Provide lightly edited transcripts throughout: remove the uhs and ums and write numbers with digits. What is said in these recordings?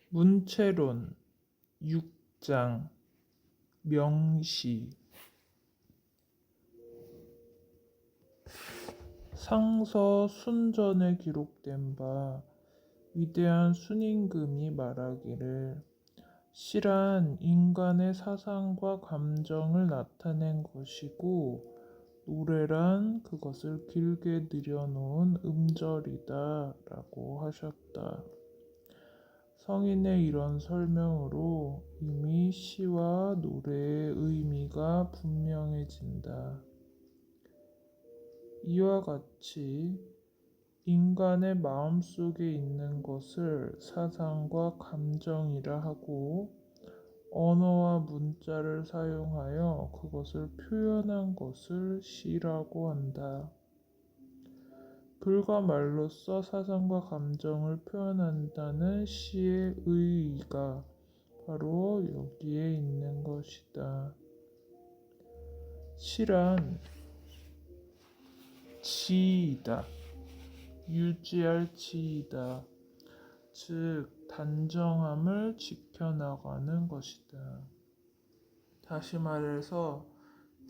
문체론 6장 명시 상서 순전에 기록된 바 위대한 순임금이 말하기를 시란 인간의 사상과 감정을 나타낸 것이고 노래란 그것을 길게 늘여놓은 음절이다 라고 하셨다. 성인의 이런 설명으로 이미 시와 노래의 의미가 분명해진다. 이와 같이 인간의 마음속에 있는 것을 사상과 감정이라 하고 언어와 문자를 사용하여 그것을 표현한 것을 시라고 한다. 글과 말로써 사상과 감정을 표현한다는 시의 의의가 바로 여기에 있는 것이다. 시란 지이다. 유지할 지이다. 즉 단정함을 지켜나가는 것이다. 다시 말해서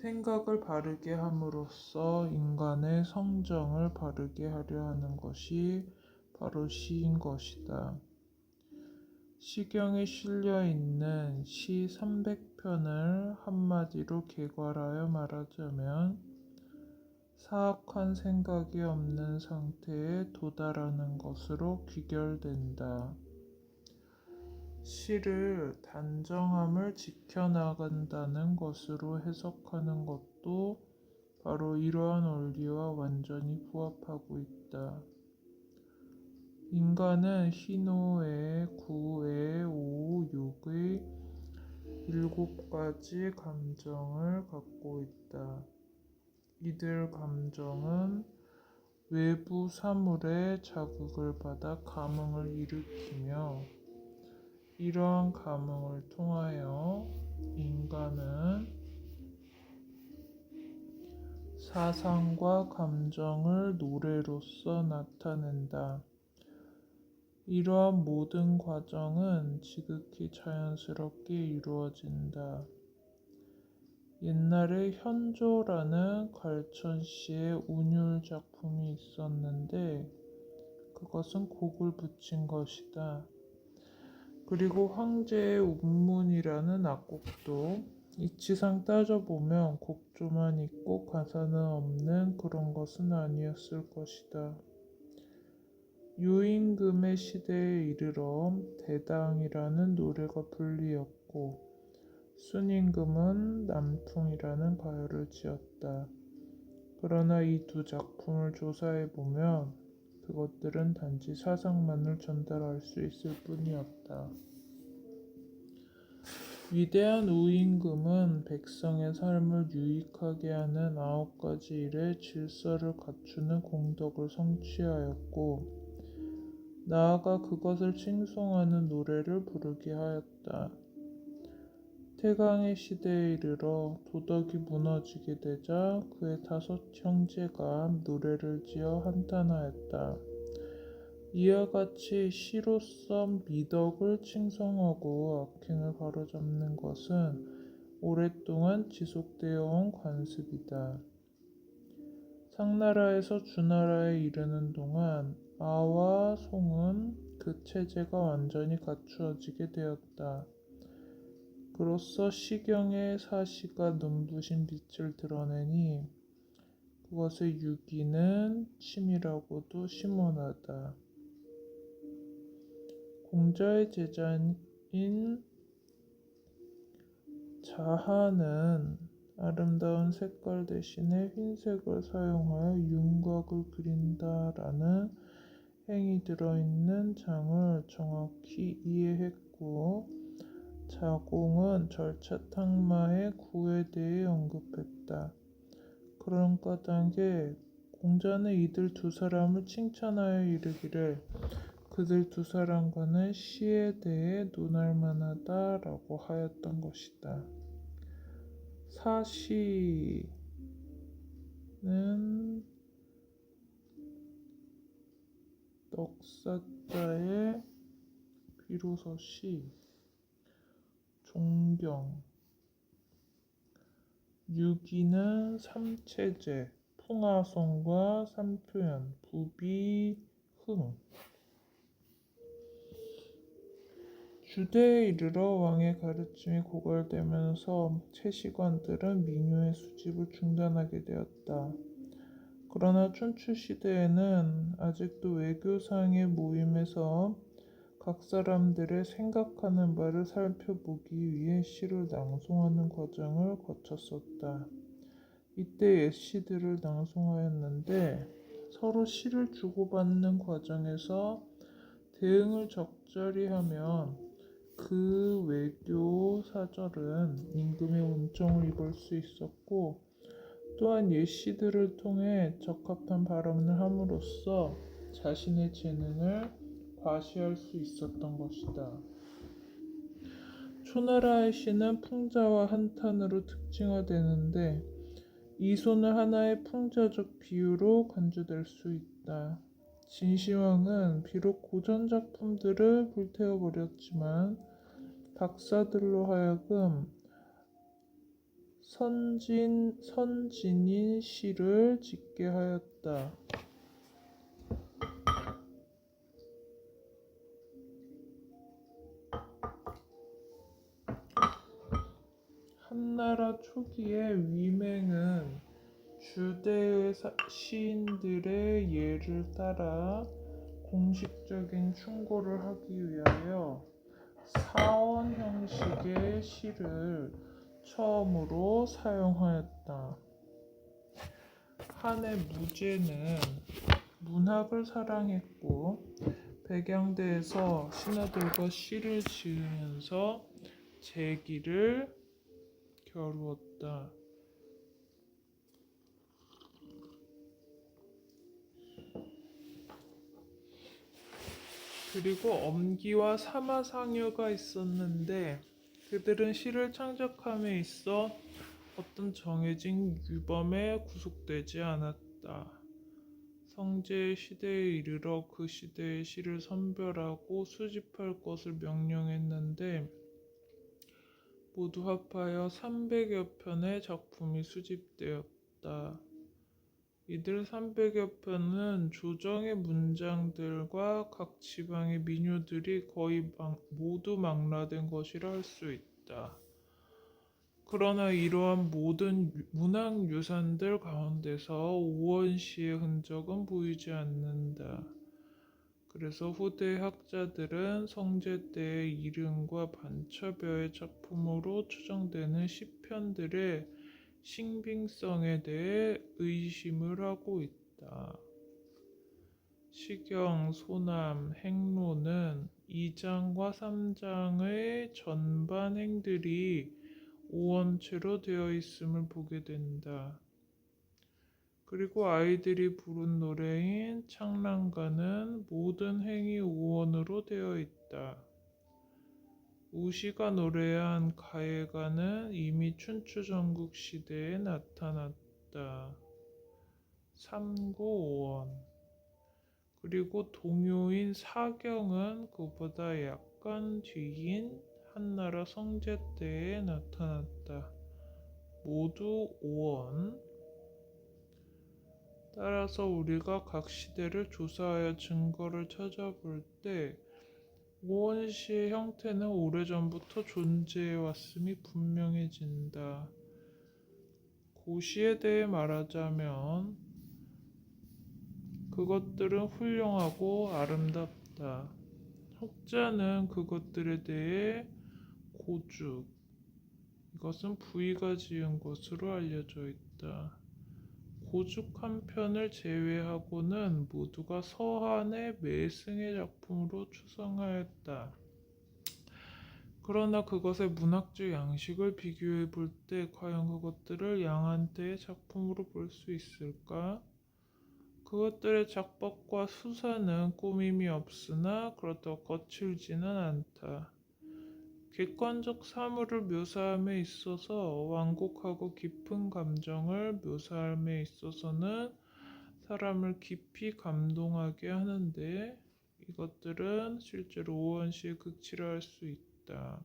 생각을 바르게 함으로써 인간의 성정을 바르게 하려 하는 것이 바로 시인 것이다. 시경에 실려 있는 시 300편을 한마디로 개괄하여 말하자면 사악한 생각이 없는 상태에 도달하는 것으로 귀결된다. 시를 단정함을 지켜나간다는 것으로 해석하는 것도 바로 이러한 원리와 완전히 부합하고 있다. 인간은 희노애, 구애, 오, 욕의 7가지 감정을 갖고 있다. 이들 감정은 외부 사물의 자극을 받아 감흥을 일으키며 이러한 감흥을 통하여 인간은 사상과 감정을 노래로서 나타낸다. 이러한 모든 과정은 지극히 자연스럽게 이루어진다. 옛날에 현조라는 갈천시의 운율 작품이 있었는데 그것은 곡을 붙인 것이다. 그리고 황제의 운문이라는 악곡도 이치상 따져보면 곡조만 있고 가사는 없는 그런 것은 아니었을 것이다. 유임금의 시대에 이르러 대당이라는 노래가 불리었고 순임금은 남풍이라는 가요를 지었다. 그러나 이 두 작품을 조사해보면 그것들은 단지 사상만을 전달할 수 있을 뿐이었다. 위대한 우임금은 백성의 삶을 유익하게 하는 9가지 일의 질서를 갖추는 공덕을 성취하였고 나아가 그것을 칭송하는 노래를 부르게 하였다. 태강의 시대에 이르러 도덕이 무너지게 되자 그의 5 형제가 노래를 지어 한탄하였다. 이와 같이 시로서 미덕을 칭송하고 악행을 바로잡는 것은 오랫동안 지속되어 온 관습이다. 상나라에서 주나라에 이르는 동안 아와 송은 그 체제가 완전히 갖추어지게 되었다. 그로써 시경의 사시가 눈부신 빛을 드러내니 그것의 유기는 침이라고도 심오하다. 공자의 제자인 자하는 아름다운 색깔 대신에 흰색을 사용하여 윤곽을 그린다라는 행이 들어있는 장을 정확히 이해했고 자공은 절차탕마의 구에 대해 언급했다. 그런 까닭에 공자는 이들 2사람을 칭찬하여 이르기를 그들 2사람과는 시에 대해 논할 만하다라고 하였던 것이다. 사시는 넉사자의 비로소시, 존경, 유기는 삼체제, 풍화성과 삼표현, 부비, 흥. 주대에 이르러 왕의 가르침이 고갈되면서 채식관들은 민요의 수집을 중단하게 되었다. 그러나 춘추 시대에는 아직도 외교상의 모임에서 각 사람들의 생각하는 바를 살펴보기 위해 시를 낭송하는 과정을 거쳤었다. 이때 옛 시들을 낭송하였는데 서로 시를 주고받는 과정에서 대응을 적절히 하면 그 외교 사절은 임금의 은총을 입을 수 있었고, 또한 옛 시들을 통해 적합한 발언을 함으로써 자신의 재능을 과시할 수 있었던 것이다. 초나라의 시는 풍자와 한탄으로 특징화되는데 이소는 하나의 풍자적 비유로 간주될 수 있다. 진시황은 비록 고전 작품들을 불태워버렸지만 박사들로 하여금 선진인 시를 짓게 하였다. 한나라 초기의 위맹은 주대의 시인들의 예를 따라 공식적인 충고를 하기 위하여 사원 형식의 시를 처음으로 사용하였다. 한의 무제는 문학을 사랑했고 백양대에서 신하들과 시를 지으면서 재기를 겨루었다. 그리고 엄기와 사마상여가 있었는데 그들은 시를 창작함에 있어 어떤 정해진 규범에 구속되지 않았다. 성제의 시대에 이르러 그 시대의 시를 선별하고 수집할 것을 명령했는데 모두 합하여 300여 편의 작품이 수집되었다. 이들 300여 편은 조정의 문장들과 각 지방의 민요들이 거의 모두 망라된 것이라 할 수 있다. 그러나 이러한 모든 문학유산들 가운데서 오원시의 흔적은 보이지 않는다. 그래서 후대 학자들은 성제 때의 이름과 반처벼의 작품으로 추정되는 시편들의 신빙성에 대해 의심을 하고 있다. 시경, 소남, 행로는 2장과 3장의 전반 행들이 오원체로 되어 있음을 보게 된다. 그리고 아이들이 부른 노래인 창랑가는 모든 행이 오원으로 되어 있다. 우시가 노래한 가예가는 이미 춘추 전국 시대에 나타났다. 삼고오원. 그리고 동요인 사경은 그보다 약간 뒤인 한나라 성제 때에 나타났다. 모두 오원. 따라서 우리가 각 시대를 조사하여 증거를 찾아볼 때 오원시의 형태는 오래전부터 존재해왔음이 분명해진다. 고시에 대해 말하자면 그것들은 훌륭하고 아름답다. 혹자는 그것들에 대해 고죽, 이것은 부의가 지은 것으로 알려져 있다. 고죽 한 편을 제외하고는 모두가 서한의 매승의 작품으로 추상하였다. 그러나 그것의 문학적 양식을 비교해 볼 때 과연 그것들을 양한테의 작품으로 볼 수 있을까? 그것들의 작법과 수사는 꾸밈이 없으나 그렇다고 거칠지는 않다. 객관적 사물을 묘사함에 있어서 완곡하고 깊은 감정을 묘사함에 있어서는 사람을 깊이 감동하게 하는데 이것들은 실제로 오원시에 극치를 할 수 있다.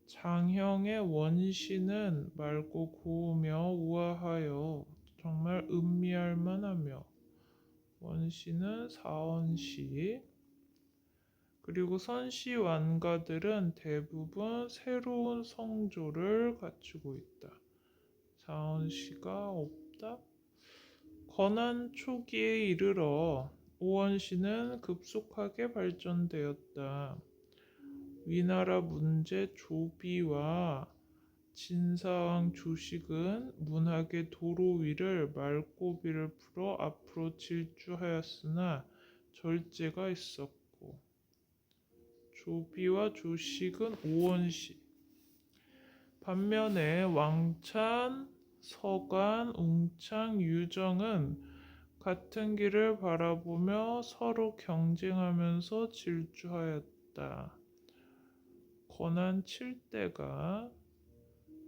장형의 원시는 맑고 고우며 우아하여 정말 음미할 만하며 원시는 사원시. 그리고 선시 완가들은 대부분 새로운 성조를 갖추고 있다. 사원시가 없다. 건한 초기에 이르러 오원시는 급속하게 발전되었다. 위나라 문제 조비와 진사왕 조식은 문학의 도로 위를 말고비를 풀어 앞으로 질주하였으나 절제가 있었고, 조비와 조식은 오원시. 반면에 왕찬, 서관, 웅창, 유정은 같은 길을 바라보며 서로 경쟁하면서 질주하였다. 권한 7대가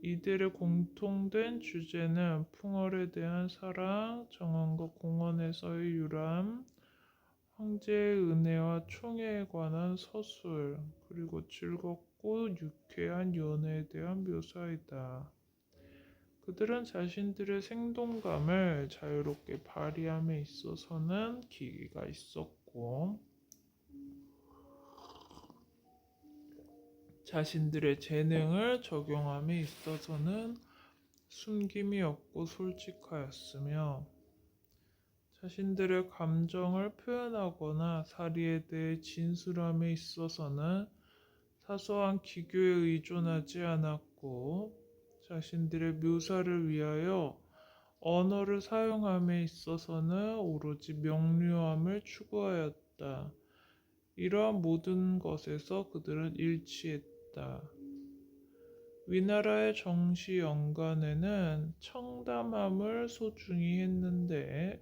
이들의 공통된 주제는 풍월에 대한 사랑, 정원과 공원에서의 유람, 황제의 은혜와 총애에 관한 서술, 그리고 즐겁고 유쾌한 연애에 대한 묘사이다. 그들은 자신들의 생동감을 자유롭게 발휘함에 있어서는 기기가 있었고, 자신들의 재능을 적용함에 있어서는 숨김이 없고 솔직하였으며, 자신들의 감정을 표현하거나 사리에 대해 진술함에 있어서는 사소한 기교에 의존하지 않았고, 자신들의 묘사를 위하여 언어를 사용함에 있어서는 오로지 명료함을 추구하였다. 이러한 모든 것에서 그들은 일치했다. 위나라의 정시 연간에는 청담함을 소중히 했는데,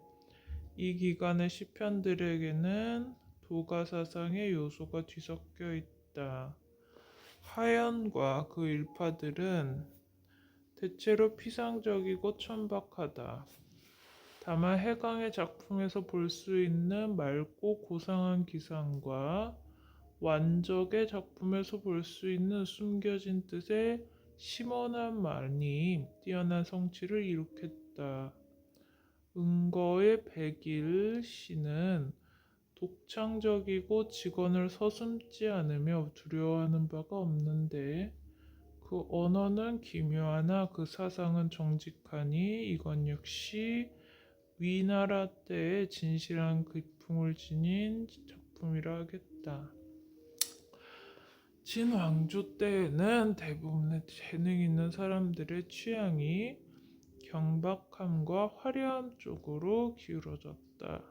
이 기간의 시편들에게는 도가사상의 요소가 뒤섞여 있다. 하연과 그 일파들은 대체로 피상적이고 천박하다. 다만 해강의 작품에서 볼 수 있는 맑고 고상한 기상과 완적의 작품에서 볼 수 있는 숨겨진 뜻의 심원함만이 뛰어난 성취를 이룩했다. 은거의 백일 시는 독창적이고 직언을 서슴지 않으며 두려워하는 바가 없는데, 그 언어는 기묘하나 그 사상은 정직하니 이건 역시 위나라 때의 진실한 기풍을 지닌 작품이라 하겠다. 진왕조 때에는 대부분의 재능 있는 사람들의 취향이 경박함과 화려함 쪽으로 기울어졌다.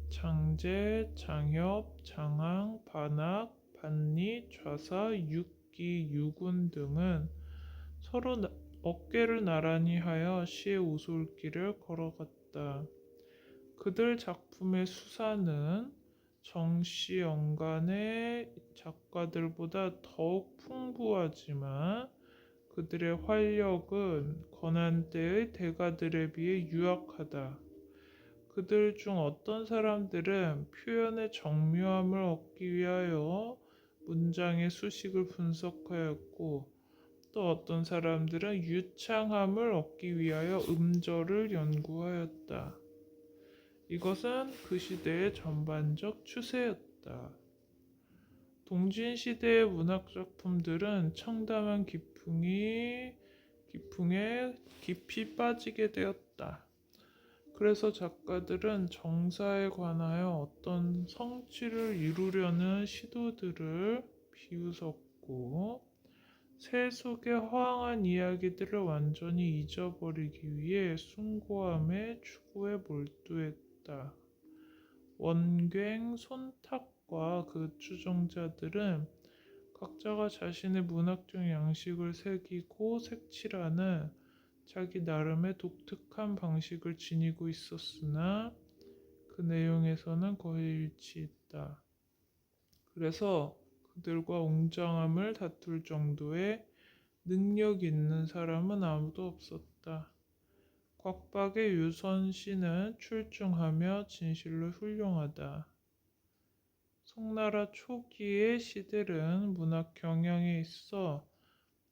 장제, 장협, 장항, 반학, 반리, 좌사, 육기, 유군 등은 서로 어깨를 나란히 하여 시의 오솔길을 걸어갔다. 그들 작품의 수사는 정시 연간의 작가들보다 더욱 풍부하지만 그들의 활력은 건한 때의 대가들에 비해 유약하다. 그들 중 어떤 사람들은 표현의 정묘함을 얻기 위하여 문장의 수식을 분석하였고, 또 어떤 사람들은 유창함을 얻기 위하여 음절을 연구하였다. 이것은 그 시대의 전반적 추세였다. 동진시대의 문학작품들은 청담한 기풍에 깊이 빠지게 되었다. 그래서 작가들은 정사에 관하여 어떤 성취를 이루려는 시도들을 비웃었고, 세속의 허황한 이야기들을 완전히 잊어버리기 위해 숭고함의 추구에 몰두했다. 원괭, 손탁과 그 추종자들은 각자가 자신의 문학적 양식을 새기고 색칠하는 자기 나름의 독특한 방식을 지니고 있었으나 그 내용에서는 거의 일치했다. 그래서 그들과 웅장함을 다툴 정도의 능력 있는 사람은 아무도 없었다. 곽박의 유선씨는 출중하며 진실로 훌륭하다. 송나라 초기의 시들은 문학 경향에 있어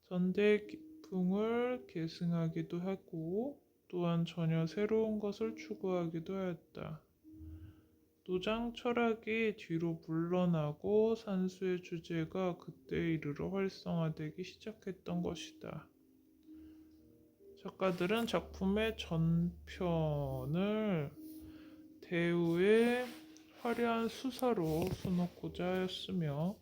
전대풍을 계승하기도 하고 또한 전혀 새로운 것을 추구하기도 하였다. 노장 철학이 뒤로 물러나고 산수의 주제가 그때에 이르러 활성화되기 시작했던 것이다. 작가들은 작품의 전편을 대우의 화려한 수사로 수놓고자 하였으며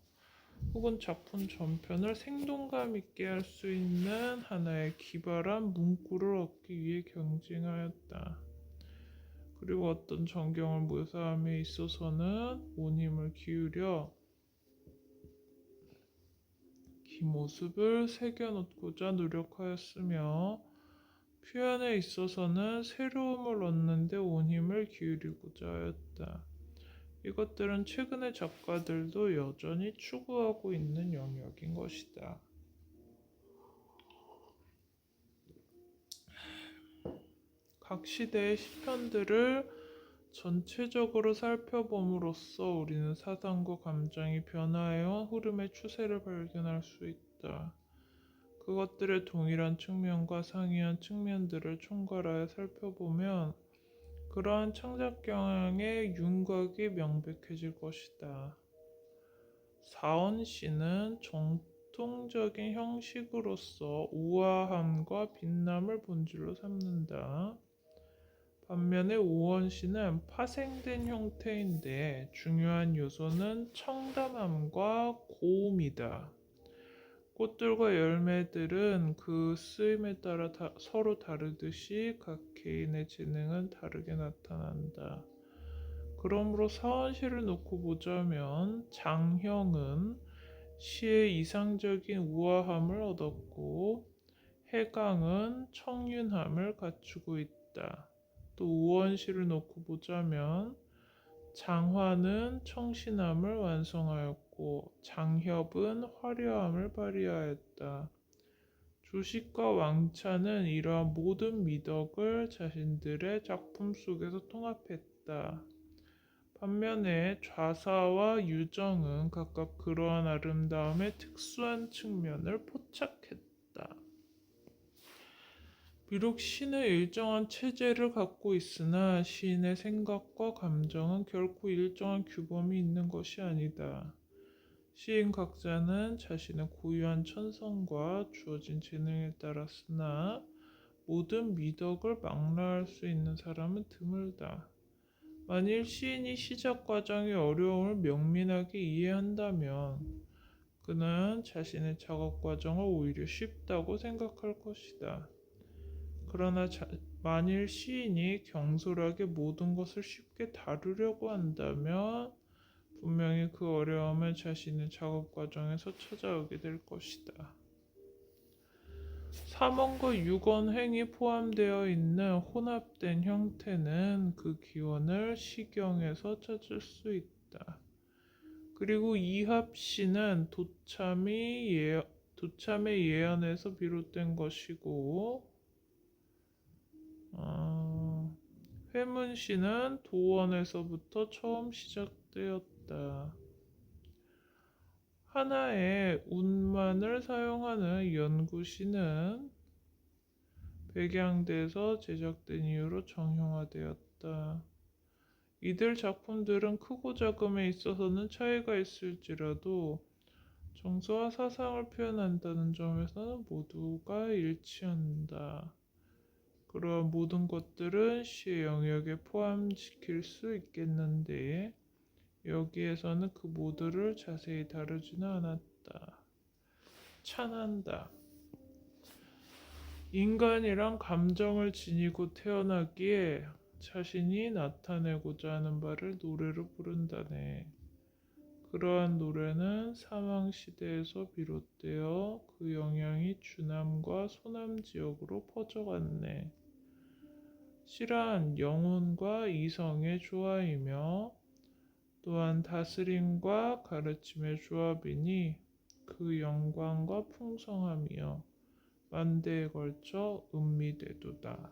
혹은 작품 전편을 생동감 있게 할 수 있는 하나의 기발한 문구를 얻기 위해 경쟁하였다. 그리고 어떤 전경을 묘사함에 있어서는 온 힘을 기울여 그 모습을 새겨놓고자 노력하였으며 표현에 있어서는 새로움을 얻는 데 온 힘을 기울이고자 하였다. 이것들은 최근의 작가들도 여전히 추구하고 있는 영역인 것이다. 각 시대의 시편들을 전체적으로 살펴봄으로써 우리는 사상과 감정이 변화해온 흐름의 추세를 발견할 수 있다. 그것들의 동일한 측면과 상이한 측면들을 총괄하여 살펴보면 그러한 창작 경향의 윤곽이 명백해질 것이다. 사언시는 정통적인 형식으로서 우아함과 빛남을 본질로 삼는다. 반면에 오언시는 파생된 형태인데 중요한 요소는 청담함과 고음이다. 꽃들과 열매들은 그 쓰임에 따라 서로 다르듯이 각 개인의 재능은 다르게 나타난다. 그러므로 사원시를 놓고 보자면 장형은 시의 이상적인 우아함을 얻었고 해강은 청윤함을 갖추고 있다. 또 우원시를 놓고 보자면 장화는 청신함을 완성하였고 장협은 화려함을 발휘하였다. 조식과 왕차는 이러한 모든 미덕을 자신들의 작품 속에서 통합했다. 반면에 좌사와 유정은 각각 그러한 아름다움의 특수한 측면을 포착했다. 비록 시는 일정한 체제를 갖고 있으나 시인의 생각과 감정은 결코 일정한 규범이 있는 것이 아니다. 시인 각자는 자신의 고유한 천성과 주어진 재능에 따라 쓰나 모든 미덕을 망라할 수 있는 사람은 드물다. 만일 시인이 시작 과정의 어려움을 명민하게 이해한다면 그는 자신의 작업 과정을 오히려 쉽다고 생각할 것이다. 그러나 만일 시인이 경솔하게 모든 것을 쉽게 다루려고 한다면 분명히 그 어려움은 자신의 작업 과정에서 찾아오게 될 것이다. 3원과 6원행이 포함되어 있는 혼합된 형태는 그 기원을 시경에서 찾을 수 있다. 그리고 이합시는 도참의 예언에서 비롯된 것이고 회문시는 도원에서부터 처음 시작되었다. 하나의 운만을 사용하는 연구시는 백양대에서 제작된 이후로 정형화되었다. 이들 작품들은 크고 작음에 있어서는 차이가 있을지라도 정서와 사상을 표현한다는 점에서는 모두가 일치한다. 그러한 모든 것들은 시의 영역에 포함시킬 수 있겠는데 여기에서는 그 모두를 자세히 다루지는 않았다. 찬한다. 인간이란 감정을 지니고 태어나기에 자신이 나타내고자 하는 바를 노래로 부른다네. 그러한 노래는 사망시대에서 비롯되어 그 영향이 주남과 소남 지역으로 퍼져갔네. 시란 영혼과 이성의 조화이며 또한 다스림과 가르침의 조합이니 그 영광과 풍성함이여 만대에 걸쳐 음미되도다.